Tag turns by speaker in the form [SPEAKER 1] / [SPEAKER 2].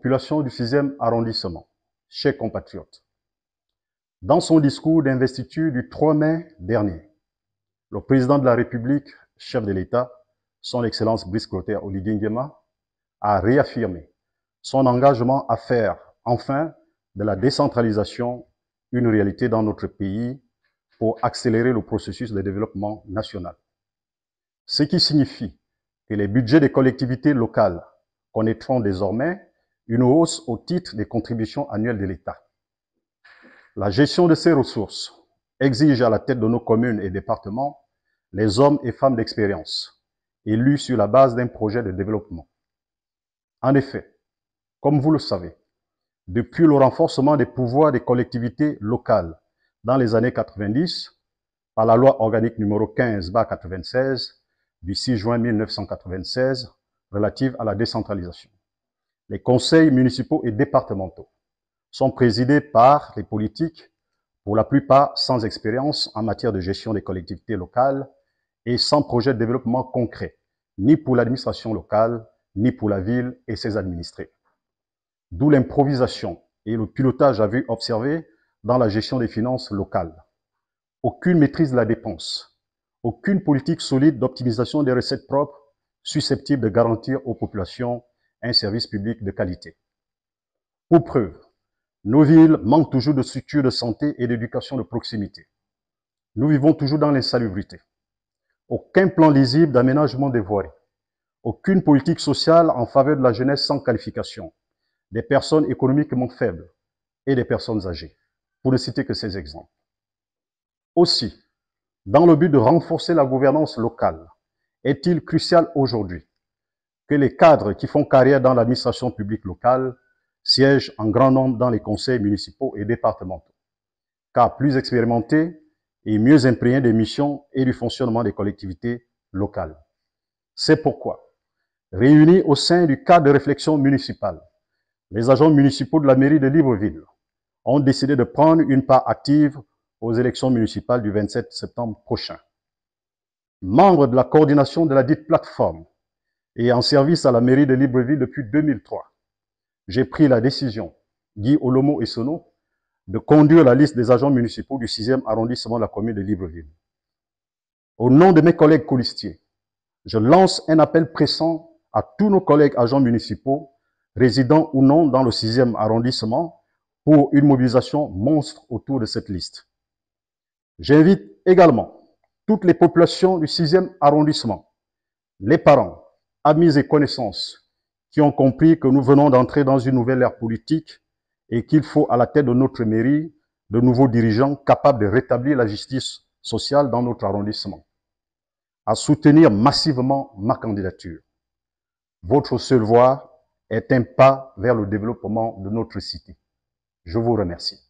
[SPEAKER 1] population du 6e arrondissement, chers compatriotes, dans son discours d'investiture du 3 mai dernier, le président de la République, chef de l'État, son Excellence Brice Clotaire Oligui Nguema, a réaffirmé son engagement à faire enfin de la décentralisation une réalité dans notre pays pour accélérer le processus de développement national. Ce qui signifie que les budgets des collectivités locales connaîtront désormais une hausse au titre des contributions annuelles de l'État. La gestion de ces ressources exige à la tête de nos communes et départements les hommes et femmes d'expérience, élus sur la base d'un projet de développement. En effet, comme vous le savez, depuis le renforcement des pouvoirs des collectivités locales dans les années 90, par la loi organique numéro 15/96 du 6 juin 1996 relative à la décentralisation, les conseils municipaux et départementaux sont présidés par les politiques, pour la plupart sans expérience en matière de gestion des collectivités locales et sans projet de développement concret, ni pour l'administration locale, ni pour la ville et ses administrés. D'où l'improvisation et le pilotage à vue observé dans la gestion des finances locales. Aucune maîtrise de la dépense, aucune politique solide d'optimisation des recettes propres susceptibles de garantir aux populations un service public de qualité. Pour preuve, nos villes manquent toujours de structures de santé et d'éducation de proximité. Nous vivons toujours dans l'insalubrité. Aucun plan lisible d'aménagement des voiries. Aucune politique sociale en faveur de la jeunesse sans qualification, des personnes économiquement faibles et des personnes âgées, pour ne citer que ces exemples. Aussi, dans le but de renforcer la gouvernance locale, est-il crucial aujourd'hui que les cadres qui font carrière dans l'administration publique locale siègent en grand nombre dans les conseils municipaux et départementaux, car plus expérimentés et mieux imprégnés des missions et du fonctionnement des collectivités locales. C'est pourquoi, réunis au sein du cadre de réflexion municipale, les agents municipaux de la mairie de Libreville ont décidé de prendre une part active aux élections municipales du 27 septembre prochain. Membre de la coordination de la dite plateforme et en service à la mairie de Libreville depuis 2003, j'ai pris la décision, Guy Olomo Essono, de conduire la liste des agents municipaux du 6e arrondissement de la commune de Libreville. Au nom de mes collègues colistiers, je lance un appel pressant à tous nos collègues agents municipaux, résidant ou non dans le 6e arrondissement, pour une mobilisation monstre autour de cette liste. J'invite également toutes les populations du 6e arrondissement, les parents, amis et connaissances, qui ont compris que nous venons d'entrer dans une nouvelle ère politique et qu'il faut à la tête de notre mairie de nouveaux dirigeants capables de rétablir la justice sociale dans notre arrondissement, à soutenir massivement ma candidature. Votre seule voie est un pas vers le développement de notre cité. Je vous remercie.